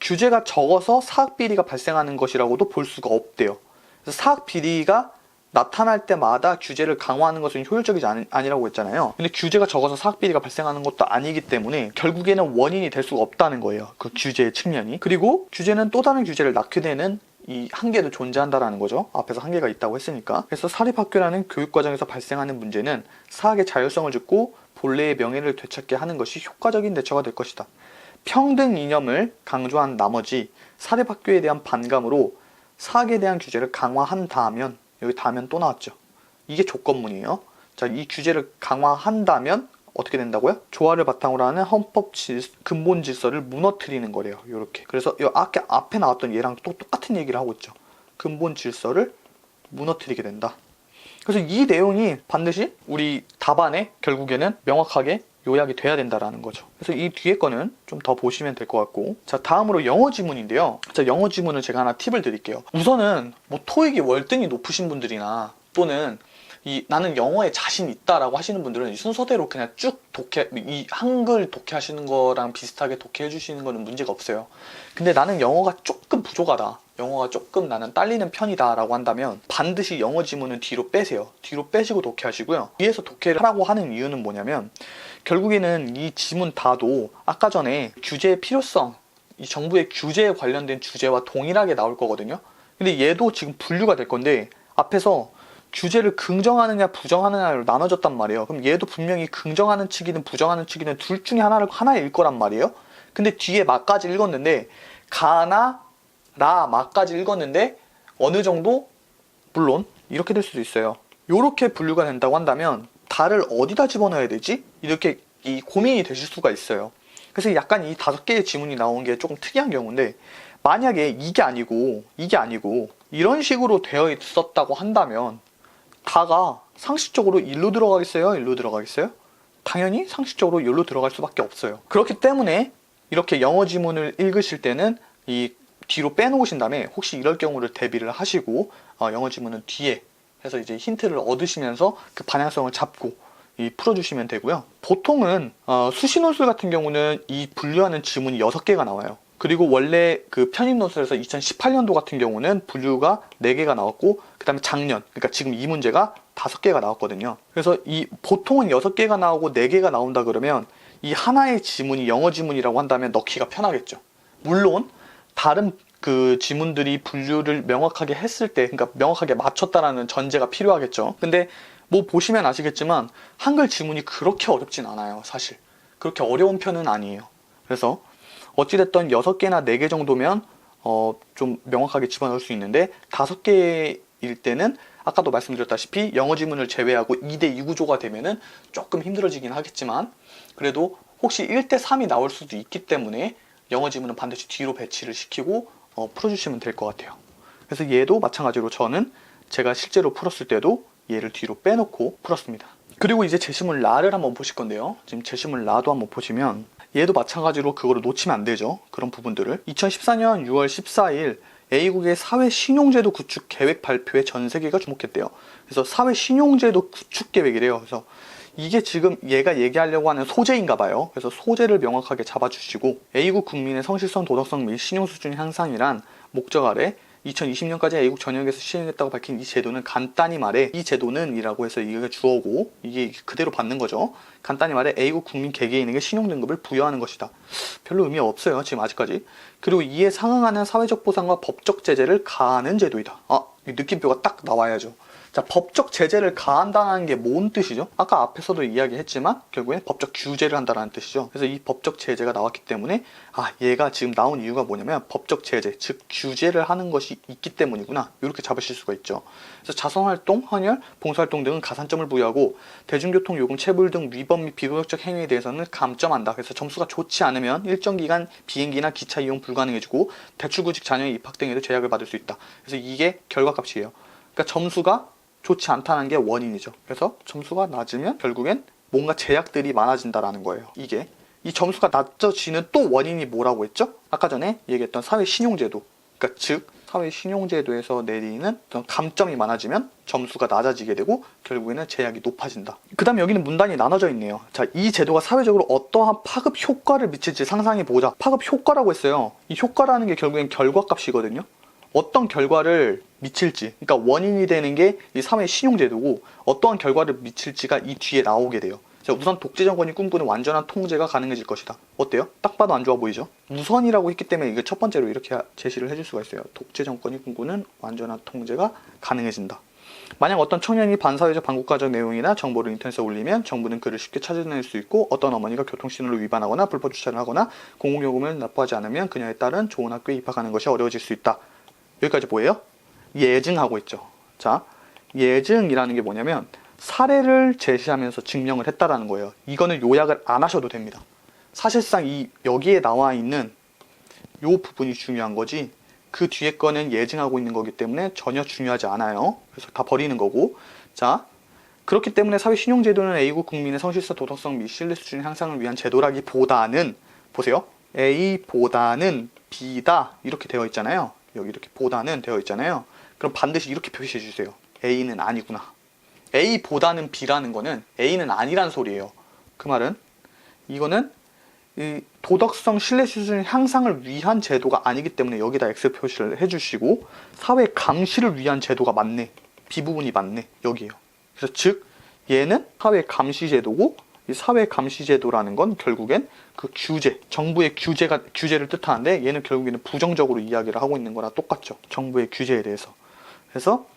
규제가 적어서 사학 비리가 발생하는 것이라고도 볼 수가 없대요. 그래서 사학 비리가 나타날 때마다 규제를 강화하는 것은 효율적이지 아니라고 했잖아요. 근데 규제가 적어서 사학 비리가 발생하는 것도 아니기 때문에 결국에는 원인이 될 수가 없다는 거예요. 그 규제의 측면이. 그리고 규제는 또 다른 규제를 낳게 되는 이 한계도 존재한다라는 거죠. 앞에서 한계가 있다고 했으니까. 그래서 사립학교라는 교육과정에서 발생하는 문제는 사학의 자율성을 줍고 본래의 명예를 되찾게 하는 것이 효과적인 대처가 될 것이다. 평등 이념을 강조한 나머지 사립학교에 대한 반감으로 사학에 대한 규제를 강화한다면, 여기 다면 또 나왔죠. 이게 조건문이에요. 자, 이 규제를 강화한다면 어떻게 된다고요? 조화를 바탕으로 하는 헌법 근본 질서를 무너뜨리는 거래요. 이렇게. 그래서 이 앞에 나왔던 얘랑 또 똑같은 얘기를 하고 있죠. 근본 질서를 무너뜨리게 된다. 그래서 이 내용이 반드시 우리 답안에 결국에는 명확하게 요약이 돼야 된다라는 거죠. 그래서 이 뒤에 거는 좀 더 보시면 될 것 같고, 자, 다음으로 영어 지문인데요. 자, 영어 지문은 제가 하나 팁을 드릴게요. 우선은 뭐 토익이 월등히 높으신 분들이나 또는 나는 영어에 자신 있다라고 하시는 분들은 순서대로 그냥 쭉 이 한글 독해하시는 거랑 비슷하게 독해해 주시는 거는 문제가 없어요. 근데 나는 영어가 조금 부족하다, 영어가 조금 나는 딸리는 편이다 라고 한다면 반드시 영어 지문은 뒤로 빼세요. 뒤로 빼시고 독해하시고요. 위에서 독해를 하라고 하는 이유는 뭐냐면 결국에는 이 지문 다도 아까 전에 규제의 필요성, 이 정부의 규제에 관련된 주제와 동일하게 나올 거거든요. 근데 얘도 지금 분류가 될 건데 앞에서 규제를 긍정하느냐 부정하느냐로 나눠졌단 말이에요. 그럼 얘도 분명히 긍정하는 측이든 부정하는 측이든 둘 중에 하나일 거란 말이에요. 근데 뒤에 마까지 읽었는데 가나 라 마까지 읽었는데 어느 정도 물론 이렇게 될 수도 있어요. 이렇게 분류가 된다고 한다면 다를 어디다 집어넣어야 되지? 이렇게 이 고민이 되실 수가 있어요. 그래서 약간 이 5개의 지문이 나온 게 조금 특이한 경우인데 만약에 이게 아니고 이런 식으로 되어 있었다고 한다면 다가 상식적으로 일로 들어가겠어요? 일로 들어가겠어요? 당연히 상식적으로 일로 들어갈 수밖에 없어요. 그렇기 때문에 이렇게 영어 지문을 읽으실 때는 이 뒤로 빼놓으신 다음에 혹시 이럴 경우를 대비를 하시고 영어 지문은 뒤에 해서 이제 힌트를 얻으시면서 그 방향성을 잡고 풀어주시면 되고요. 보통은 수시 논술 같은 경우는 이 분류하는 지문이 6개가 나와요. 그리고 원래 그 편입 논술에서 2018년도 같은 경우는 분류가 4개가 나왔고 그 다음에 작년, 그러니까 지금 이 문제가 5개가 나왔거든요. 그래서 이 보통은 6개가 나오고 4개가 나온다 그러면 이 하나의 지문이 영어 지문이라고 한다면 넣기가 편하겠죠. 물론 다른 그 지문들이 분류를 명확하게 했을 때, 그러니까 명확하게 맞췄다라는 전제가 필요하겠죠. 근데 뭐 보시면 아시겠지만 한글 지문이 그렇게 어렵진 않아요. 사실 그렇게 어려운 편은 아니에요. 그래서 어찌됐든 6개나 4개 정도면 좀 명확하게 집어넣을 수 있는데 5개일 때는 아까도 말씀드렸다시피 영어 지문을 제외하고 2대2 구조가 되면은 조금 힘들어지긴 하겠지만 그래도 혹시 1대3이 나올 수도 있기 때문에 영어 지문은 반드시 뒤로 배치를 시키고 풀어주시면 될 것 같아요. 그래서 얘도 마찬가지로 저는 제가 실제로 풀었을 때도 얘를 뒤로 빼놓고 풀었습니다. 그리고 이제 제시문 라를 한번 보실 건데요. 지금 제시문 라도 한번 보시면 얘도 마찬가지로 그거를 놓치면 안 되죠. 그런 부분들을 2014년 6월 14일 A국의 사회신용제도 구축 계획 발표에 전 세계가 주목했대요. 그래서 사회신용제도 구축 계획이래요. 그래서 이게 지금 얘가 얘기하려고 하는 소재인가 봐요. 그래서 소재를 명확하게 잡아주시고 A국 국민의 성실성, 도덕성 및 신용수준 향상이란 목적 아래 2020년까지 A국 전역에서 시행했다고 밝힌 이 제도는 간단히 말해 이 제도는 이라고 해서 이게 주어고 이게 그대로 받는 거죠. 간단히 말해 A국 국민 개개인에게 신용등급을 부여하는 것이다. 별로 의미 없어요. 지금 아직까지. 그리고 이에 상응하는 사회적 보상과 법적 제재를 가하는 제도이다. 이 느낌표가 딱 나와야죠. 자, 법적 제재를 가한다는 게 뭔 뜻이죠? 아까 앞에서도 이야기했지만 결국엔 법적 규제를 한다는 뜻이죠. 그래서 이 법적 제재가 나왔기 때문에 얘가 지금 나온 이유가 뭐냐면 법적 제재, 즉 규제를 하는 것이 있기 때문이구나, 이렇게 잡으실 수가 있죠. 그래서 자선활동, 헌혈, 봉사활동 등은 가산점을 부여하고 대중교통 요금 체불 등 위법 및 비도덕적 행위에 대해서는 감점한다. 그래서 점수가 좋지 않으면 일정 기간 비행기나 기차 이용 불가능해지고 대출구직 자녀의 입학 등에도 제약을 받을 수 있다. 그래서 이게 결과값이에요. 그러니까 점수가 좋지 않다는 게 원인이죠. 그래서 점수가 낮으면 결국엔 뭔가 제약들이 많아진다라는 거예요. 이게 이 점수가 낮아지는 또 원인이 뭐라고 했죠? 아까 전에 얘기했던 사회신용제도, 그러니까 즉 사회신용제도에서 내리는 어떤 감점이 많아지면 점수가 낮아지게 되고 결국에는 제약이 높아진다. 그 다음에 여기는 문단이 나눠져 있네요. 자, 이 제도가 사회적으로 어떠한 파급 효과를 미칠지 상상해보자. 파급 효과라고 했어요. 이 효과라는 게 결국엔 결과값이거든요. 어떤 결과를 미칠지, 그러니까 원인이 되는 게 이 사회신용제도고 어떠한 결과를 미칠지가 이 뒤에 나오게 돼요. 자, 우선 독재 정권이 꿈꾸는 완전한 통제가 가능해질 것이다. 어때요? 딱 봐도 안 좋아 보이죠? 우선이라고 했기 때문에 이거 첫 번째로 이렇게 제시를 해줄 수가 있어요. 독재 정권이 꿈꾸는 완전한 통제가 가능해진다. 만약 어떤 청년이 반사회적 반국가적 내용이나 정보를 인터넷에 올리면 정부는 그를 쉽게 찾아낼 수 있고, 어떤 어머니가 교통신호를 위반하거나 불법 주차를 하거나 공공요금을 납부하지 않으면 그녀에 따른 좋은 학교에 입학하는 것이 어려워질 수 있다. 여기까지 뭐예요? 예증하고 있죠. 자, 예증이라는 게 뭐냐면 사례를 제시하면서 증명을 했다라는 거예요. 이거는 요약을 안 하셔도 됩니다. 사실상 여기에 나와 있는 요 부분이 중요한 거지, 그 뒤에 거는 예증하고 있는 거기 때문에 전혀 중요하지 않아요. 그래서 다 버리는 거고. 자, 그렇기 때문에 사회신용제도는 A국 국민의 성실사, 도덕성 및 신뢰 수준 향상을 위한 제도라기보다는, 보세요, A보다는 B다 이렇게 되어 있잖아요. 여기 이렇게 보다는 되어 있잖아요. 그럼 반드시 이렇게 표시해 주세요. A는 아니구나. A보다는 B라는 거는 A는 아니란 소리예요. 그 말은 이거는 이 도덕성 신뢰 수준 향상을 위한 제도가 아니기 때문에 여기다 X 표시를 해주시고, 사회 감시를 위한 제도가 맞네, B 부분이 맞네, 여기에요. 그래서 즉 얘는 사회 감시 제도고, 이 사회 감시 제도라는 건 결국엔 그 규제, 정부의 규제를 뜻하는데 얘는 결국에는 부정적으로 이야기를 하고 있는 거랑 똑같죠. 정부의 규제에 대해서. 그래서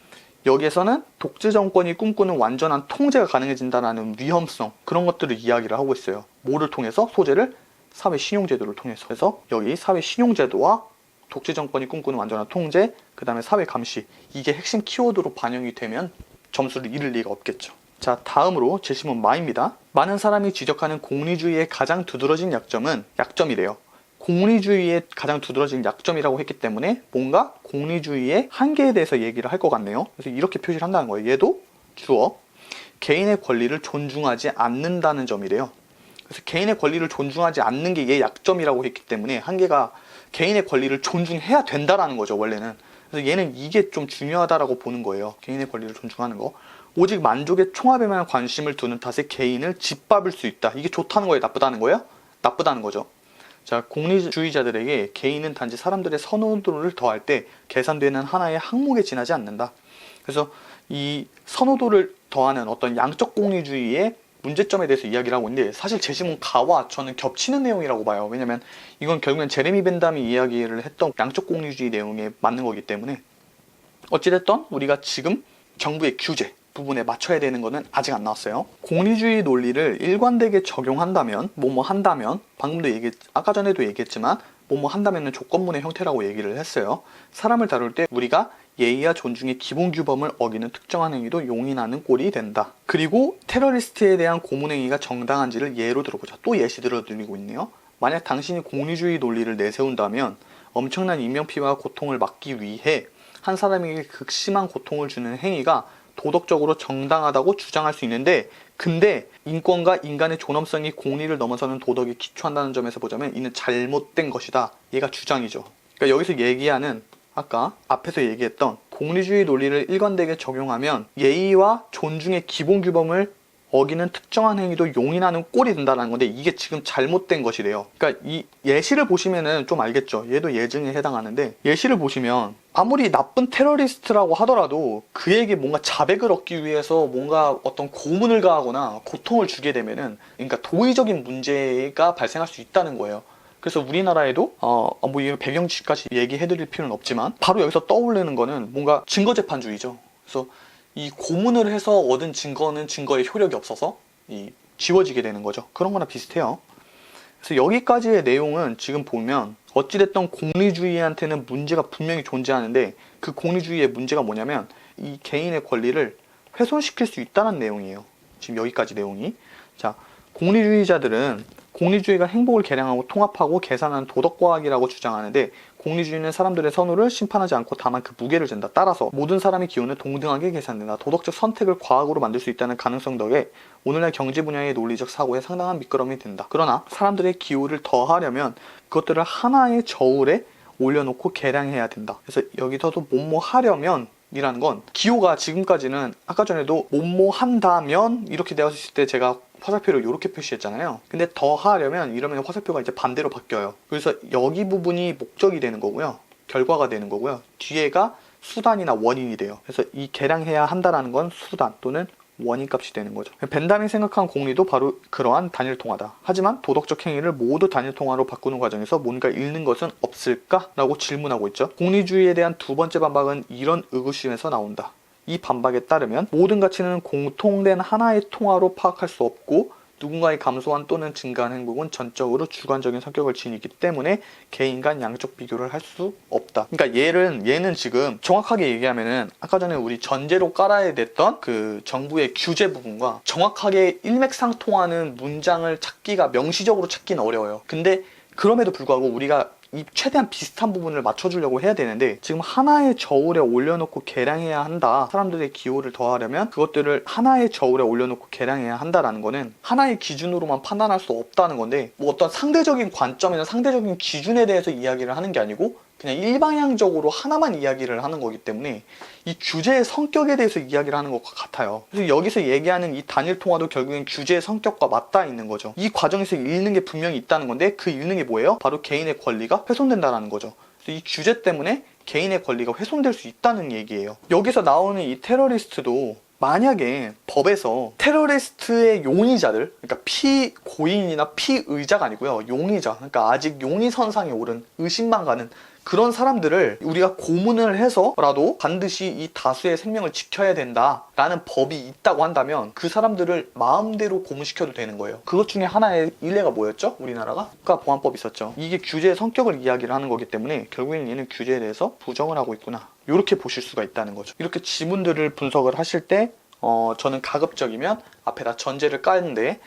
여기에서는 독재 정권이 꿈꾸는 완전한 통제가 가능해진다는 위험성, 그런 것들을 이야기를 하고 있어요. 뭐를 통해서? 소재를 사회신용제도를 통해서. 그래서 여기 사회신용제도와 독재 정권이 꿈꾸는 완전한 통제, 그 다음에 사회감시, 이게 핵심 키워드로 반영이 되면 점수를 잃을 리가 없겠죠. 자, 다음으로 제시문 마입니다. 많은 사람이 지적하는 공리주의의 가장 두드러진 약점은, 약점이래요. 공리주의의 가장 두드러진 약점이라고 했기 때문에 뭔가 공리주의의 한계에 대해서 얘기를 할 것 같네요. 그래서 이렇게 표시를 한다는 거예요. 얘도 주어, 개인의 권리를 존중하지 않는다는 점이래요. 그래서 개인의 권리를 존중하지 않는 게 얘 약점이라고 했기 때문에 한계가 개인의 권리를 존중해야 된다라는 거죠, 원래는. 그래서 얘는 이게 좀 중요하다라고 보는 거예요. 개인의 권리를 존중하는 거. 오직 만족의 총합에만 관심을 두는 탓에 개인을 짓밟을 수 있다. 이게 좋다는 거예요? 나쁘다는 거예요? 나쁘다는 거죠. 자, 공리주의자들에게 개인은 단지 사람들의 선호도를 더할 때 계산되는 하나의 항목에 지나지 않는다. 그래서 이 선호도를 더하는 어떤 양적 공리주의의 문제점에 대해서 이야기를 하고 있는데, 사실 제시문 가와 저는 겹치는 내용이라고 봐요. 왜냐면 이건 결국엔 제레미 벤담이 이야기를 했던 양적 공리주의 내용에 맞는 거기 때문에. 어찌됐든 우리가 지금 정부의 규제 부분에 맞춰야 되는 거는 아직 안 나왔어요. 공리주의 논리를 일관되게 적용한다면, 뭐뭐 한다면, 아까 전에도 얘기했지만 뭐뭐 한다면은 조건문의 형태라고 얘기를 했어요. 사람을 다룰 때 우리가 예의와 존중의 기본 규범을 어기는 특정한 행위도 용인하는 꼴이 된다. 그리고 테러리스트에 대한 고문행위가 정당한지를 예로 들어보자. 또 예시 들어드리고 있네요. 만약 당신이 공리주의 논리를 내세운다면 엄청난 인명피해와 고통을 막기 위해 한 사람에게 극심한 고통을 주는 행위가 도덕적으로 정당하다고 주장할 수 있는데, 근데 인권과 인간의 존엄성이 공리를 넘어서는 도덕에 기초한다는 점에서 보자면 이는 잘못된 것이다. 얘가 주장이죠. 그러니까 여기서 얘기하는, 아까 앞에서 얘기했던 공리주의 논리를 일관되게 적용하면 예의와 존중의 기본 규범을 어기는 특정한 행위도 용인하는 꼴이 된다는 건데, 이게 지금 잘못된 것이래요. 그러니까 이 예시를 보시면은 좀 알겠죠. 얘도 예증에 해당하는데, 예시를 보시면 아무리 나쁜 테러리스트라고 하더라도 그에게 뭔가 자백을 얻기 위해서 뭔가 어떤 고문을 가하거나 고통을 주게 되면은, 그러니까 도의적인 문제가 발생할 수 있다는 거예요. 그래서 우리나라에도 뭐 이 배경 지식까지 얘기해드릴 필요는 없지만 바로 여기서 떠오르는 거는 뭔가 증거재판주의죠. 그래서 이 고문을 해서 얻은 증거는 증거의 효력이 없어서 지워지게 되는 거죠. 그런 거나 비슷해요. 그래서 여기까지의 내용은 지금 보면 어찌됐든 공리주의한테는 문제가 분명히 존재하는데, 그 공리주의의 문제가 뭐냐면 이 개인의 권리를 훼손시킬 수 있다는 내용이에요. 지금 여기까지 내용이. 자, 공리주의자들은 공리주의가 행복을 계량하고 통합하고 계산하는 도덕과학이라고 주장하는데, 공리주의는 사람들의 선호를 심판하지 않고 다만 그 무게를 잰다. 따라서 모든 사람의 기호는 동등하게 계산된다. 도덕적 선택을 과학으로 만들 수 있다는 가능성 덕에 오늘날 경제 분야의 논리적 사고에 상당한 밑거름이 된다. 그러나 사람들의 기호를 더하려면 그것들을 하나의 저울에 올려놓고 계량해야 된다. 그래서 여기서도 뭐뭐 하려면 이라는 건, 기호가 지금까지는 아까 전에도 뭐뭐 한다면 이렇게 되었을 때 제가 화살표를 이렇게 표시했잖아요. 근데 더 하려면 이러면 화살표가 이제 반대로 바뀌어요. 그래서 여기 부분이 목적이 되는 거고요, 결과가 되는 거고요, 뒤에가 수단이나 원인이 돼요. 그래서 이 계량해야 한다라는 건 수단 또는 원인값이 되는 거죠. 벤담이 생각한 공리도 바로 그러한 단일통화다. 하지만 도덕적 행위를 모두 단일통화로 바꾸는 과정에서 뭔가 잃는 것은 없을까? 라고 질문하고 있죠. 공리주의에 대한 두 번째 반박은 이런 의구심에서 나온다. 이 반박에 따르면 모든 가치는 공통된 하나의 통화로 파악할 수 없고, 누군가의 감소한 또는 증가한 행복은 전적으로 주관적인 성격을 지니기 때문에 개인 간 양적 비교를 할 수 없다. 그러니까 얘는 지금 정확하게 얘기하면은 아까 전에 우리 전제로 깔아야 됐던 그 정부의 규제 부분과 정확하게 일맥상통하는 문장을 찾기가, 명시적으로 찾기는 어려워요. 근데 그럼에도 불구하고 우리가 이 최대한 비슷한 부분을 맞춰주려고 해야 되는데, 지금 하나의 저울에 올려놓고 계량해야 한다, 사람들의 기호를 더하려면 그것들을 하나의 저울에 올려놓고 계량해야 한다라는 거는 하나의 기준으로만 판단할 수 없다는 건데, 뭐 어떤 상대적인 관점이나 상대적인 기준에 대해서 이야기를 하는 게 아니고 그냥 일방향적으로 하나만 이야기를 하는 거기 때문에 이 규제의 성격에 대해서 이야기를 하는 것과 같아요. 그래서 여기서 얘기하는 이 단일통화도 결국엔 규제의 성격과 맞닿아 있는 거죠. 이 과정에서 잃는 게 분명히 있다는 건데, 그 잃는 게 뭐예요? 바로 개인의 권리가 훼손된다는 거죠. 그래서 이 규제 때문에 개인의 권리가 훼손될 수 있다는 얘기예요. 여기서 나오는 이 테러리스트도 만약에 법에서 테러리스트의 용의자들, 그러니까 피고인이나 피의자가 아니고요, 용의자, 그러니까 아직 용의선상에 오른, 의심만 가는 그런 사람들을 우리가 고문을 해서라도 반드시 이 다수의 생명을 지켜야 된다라는 법이 있다고 한다면 그 사람들을 마음대로 고문시켜도 되는 거예요. 그것 중에 하나의 일례가 뭐였죠? 우리나라가 국가보안법이 있었죠. 이게 규제의 성격을 이야기를 하는 거기 때문에 결국에는 얘는 규제에 대해서 부정을 하고 있구나, 이렇게 보실 수가 있다는 거죠. 이렇게 지문들을 분석을 하실 때 저는 가급적이면 앞에다 전제를 까는데,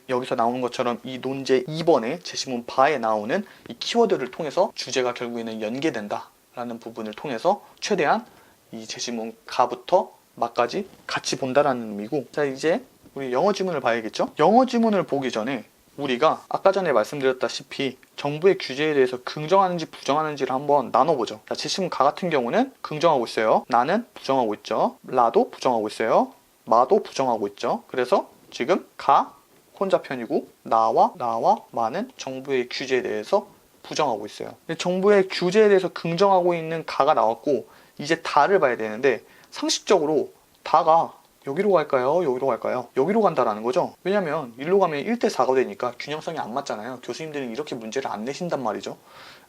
여기서 나오는 것처럼 이 논제 2번에 제시문 바에 나오는 이 키워드를 통해서 주제가 결국에는 연계된다 라는 부분을 통해서 최대한 이 제시문 가부터 마까지 같이 본다라는 의미고, 자, 이제 우리 영어 지문을 봐야겠죠? 영어 지문을 보기 전에 우리가 아까 전에 말씀드렸다시피 정부의 규제에 대해서 긍정하는지 부정하는지를 한번 나눠보죠. 자, 제시문 가 같은 경우는 긍정하고 있어요. 나는 부정하고 있죠. 라도 부정하고 있어요. 마도 부정하고 있죠. 그래서 지금 가 혼자 편이고 나와 마는 정부의 규제에 대해서 부정하고 있어요. 정부의 규제에 대해서 긍정하고 있는 가가 나왔고, 이제 다를 봐야 되는데, 상식적으로 다가 여기로 갈까요? 여기로 갈까요? 여기로 간다라는 거죠. 왜냐면 일로 가면 1대4가 되니까 균형성이 안 맞잖아요. 교수님들은 이렇게 문제를 안 내신단 말이죠.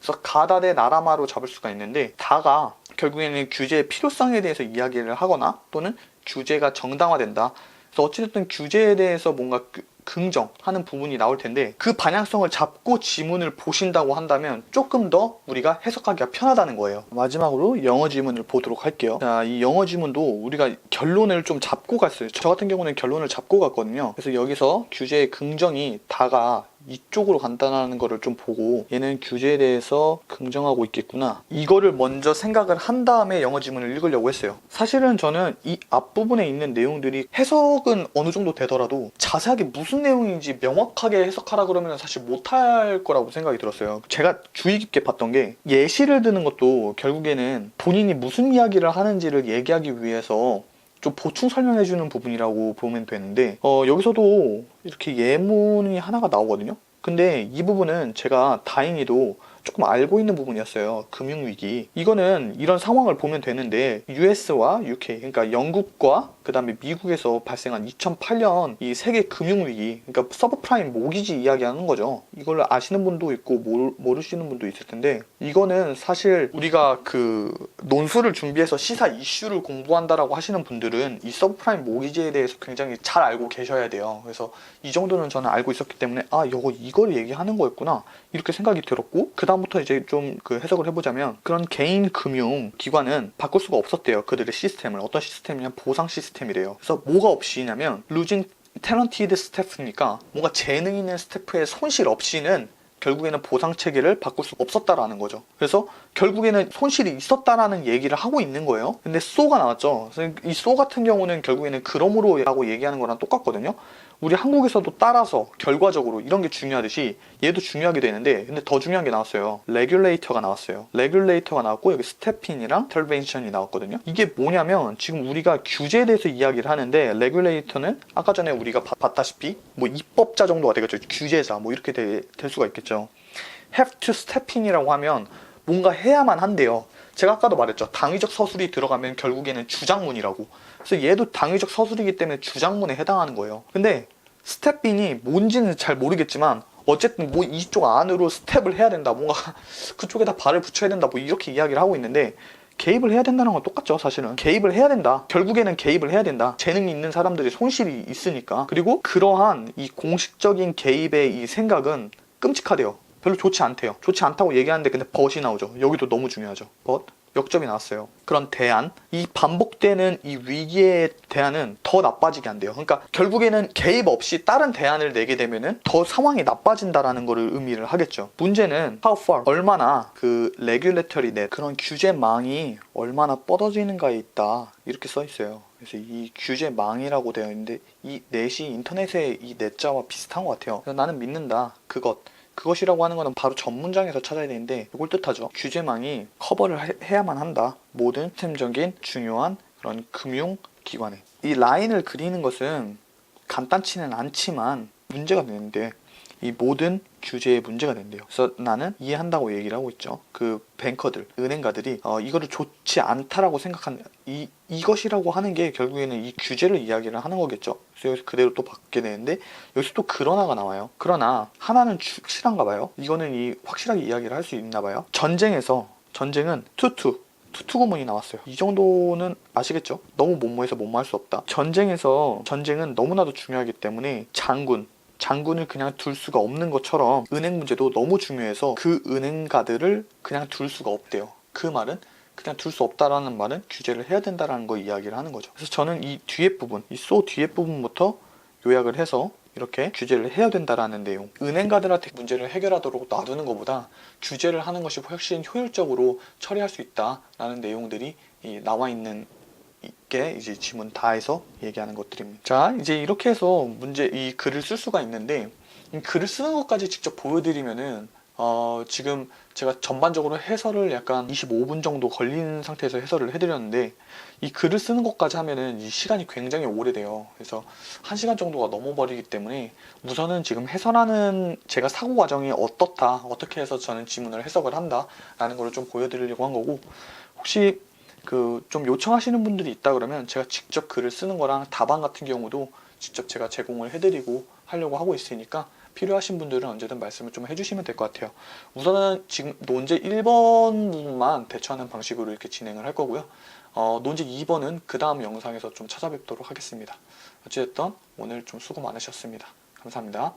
그래서 가다 대 나라마로 잡을 수가 있는데, 다가 결국에는 규제의 필요성에 대해서 이야기를 하거나 또는 규제가 정당화된다. 그래서 어찌됐든 규제에 대해서 뭔가 긍정하는 부분이 나올 텐데, 그 방향성을 잡고 지문을 보신다고 한다면 조금 더 우리가 해석하기가 편하다는 거예요. 마지막으로 영어 지문을 보도록 할게요. 자, 이 영어 지문도 우리가 결론을 좀 잡고 갔어요. 저 같은 경우는 결론을 잡고 갔거든요. 그래서 여기서 규제의 긍정이 다가 이쪽으로 간다는 거를 좀 보고, 얘는 규제에 대해서 긍정하고 있겠구나, 이거를 먼저 생각을 한 다음에 영어 지문을 읽으려고 했어요. 사실은 저는 이 앞부분에 있는 내용들이 해석은 어느 정도 되더라도 자세하게 무슨 내용인지 명확하게 해석하라 그러면 사실 못할 거라고 생각이 들었어요. 제가 주의 깊게 봤던 게, 예시를 드는 것도 결국에는 본인이 무슨 이야기를 하는지를 얘기하기 위해서 좀 보충 설명해주는 부분이라고 보면 되는데, 여기서도 이렇게 예문이 하나가 나오거든요. 근데 이 부분은 제가 다행히도 조금 알고 있는 부분이었어요. 금융위기. 이거는 이런 상황을 보면 되는데 US와 UK, 그러니까 영국과 그 다음에 미국에서 발생한 2008년 이 세계 금융위기, 그러니까 서브프라임 모기지 이야기하는 거죠. 이걸 아시는 분도 있고 모르시는 분도 있을 텐데, 이거는 사실 우리가 그 논술을 준비해서 시사 이슈를 공부한다라고 하시는 분들은 이 서브프라임 모기지에 대해서 굉장히 잘 알고 계셔야 돼요. 그래서 이 정도는 저는 알고 있었기 때문에 이걸 얘기하는 거였구나 이렇게 생각이 들었고, 그 다음부터 이제 좀 그 해석을 해보자면, 그런 개인 금융 기관은 바꿀 수가 없었대요. 그들의 시스템을. 어떤 시스템이냐면 보상 시스템이래요. 그래서 뭐가 없이냐면 losing talented staff니까 뭔가 재능 있는 스태프의 손실 없이는 결국에는 보상 체계를 바꿀 수 없었다라는 거죠. 그래서 결국에는 손실이 있었다라는 얘기를 하고 있는 거예요. 근데 소가 나왔죠. 이 소 같은 경우는 결국에는 그러므로 라고 얘기하는 거랑 똑같거든요. 우리 한국에서도 따라서 결과적으로 이런 게 중요하듯이 얘도 중요하게 되는데, 근데 더 중요한 게 나왔어요. 레귤레이터가 나왔어요. 레귤레이터가 나왔고 여기 스태핑이랑 인터벤션이 나왔거든요. 이게 뭐냐면 지금 우리가 규제에 대해서 이야기를 하는데, 레귤레이터는 아까 전에 우리가 봤다시피 뭐 입법자 정도가 되겠죠. 규제자 뭐 이렇게 될 수가 있겠죠. have to step in이라고 하면 뭔가 해야만 한대요. 제가 아까도 말했죠. 당위적 서술이 들어가면 결국에는 주장문이라고. 그래서 얘도 당위적 서술이기 때문에 주장문에 해당하는 거예요. 근데 스텝인이 뭔지는 잘 모르겠지만 어쨌든 뭐 이쪽 안으로 스텝을 해야 된다, 뭔가 그쪽에다 발을 붙여야 된다, 뭐 이렇게 이야기를 하고 있는데, 개입을 해야 된다는 건 똑같죠. 사실은 개입을 해야 된다. 결국에는 개입을 해야 된다. 재능이 있는 사람들이 손실이 있으니까. 그리고 그러한 이 공식적인 개입의 이 생각은 끔찍하대요. 별로 좋지 않대요. 좋지 않다고 얘기하는데 근데 but이 나오죠. 여기도 너무 중요하죠. but 역점이 나왔어요. 그런 대안, 이 반복되는 이 위기의 대안은 더 나빠지게 한대요. 그러니까 결국에는 개입 없이 다른 대안을 내게 되면은 더 상황이 나빠진다라는 거를 의미를 하겠죠. 문제는 how far, 얼마나 그 regulatory net, 그런 규제망이 얼마나 뻗어지는가에 있다, 이렇게 써 있어요. 그래서 이 규제망이라고 되어 있는데 이 넷이 인터넷의 이 넷자와 비슷한 것 같아요. 그래서 나는 믿는다. 그것이라고 하는 거는 바로 전문장에서 찾아야 되는데, 이걸 뜻하죠. 규제망이 커버를 해야만 한다. 모든 시스템적인 중요한 그런 금융기관에. 이 라인을 그리는 것은 간단치는 않지만 문제가 되는데, 이 모든 규제에 문제가 된대요. 그래서 나는 이해한다고 얘기를 하고 있죠. 그 뱅커들, 은행가들이 이거를 좋지 않다라고 생각하는, 이것이라고 하는 게 결국에는 이 규제를 이야기를 하는 거겠죠. 그래서 여기서 그대로 또 받게 되는데, 여기서 또 그러나가 나와요. 그러나 하나는 확실한가 봐요. 이거는 확실하게 이야기를 할 수 있나 봐요. 전쟁은 투투구문이 나왔어요. 이 정도는 아시겠죠? 너무 못모해서 못모할 수 없다. 전쟁은 너무나도 중요하기 때문에 장군을 그냥 둘 수가 없는 것처럼 은행 문제도 너무 중요해서 그 은행가들을 그냥 둘 수가 없대요. 그 말은, 그냥 둘 수 없다라는 말은 규제를 해야 된다라는 거 이야기를 하는 거죠. 그래서 저는 이 뒤에 부분, 이 소 뒤에 부분부터 요약을 해서 이렇게 규제를 해야 된다라는 내용, 은행가들한테 문제를 해결하도록 놔두는 것보다 규제를 하는 것이 훨씬 효율적으로 처리할 수 있다라는 내용들이 나와 있는 게 이제 지문 다 해서 얘기하는 것들입니다. 자, 이제 이렇게 해서 이 글을 쓸 수가 있는데, 이 글을 쓰는 것까지 직접 보여드리면은 지금 제가 전반적으로 해설을 약간 25분 정도 걸린 상태에서 해설을 해드렸는데, 이 글을 쓰는 것까지 하면은 이 시간이 굉장히 오래돼요. 그래서 1시간 정도가 넘어버리기 때문에 우선은 지금 해설하는 제가 사고 과정이 어떻게 해서 저는 지문을 해석을 한다 라는 걸 좀 보여드리려고 한 거고, 혹시 좀 요청하시는 분들이 있다 그러면 제가 직접 글을 쓰는 거랑 답안 같은 경우도 직접 제가 제공을 해드리고 하려고 하고 있으니까, 필요하신 분들은 언제든 말씀을 좀 해주시면 될 것 같아요. 우선은 지금 논제 1번 부분만 대처하는 방식으로 이렇게 진행을 할 거고요. 논제 2번은 그 다음 영상에서 좀 찾아뵙도록 하겠습니다. 어쨌든 오늘 좀 수고 많으셨습니다. 감사합니다.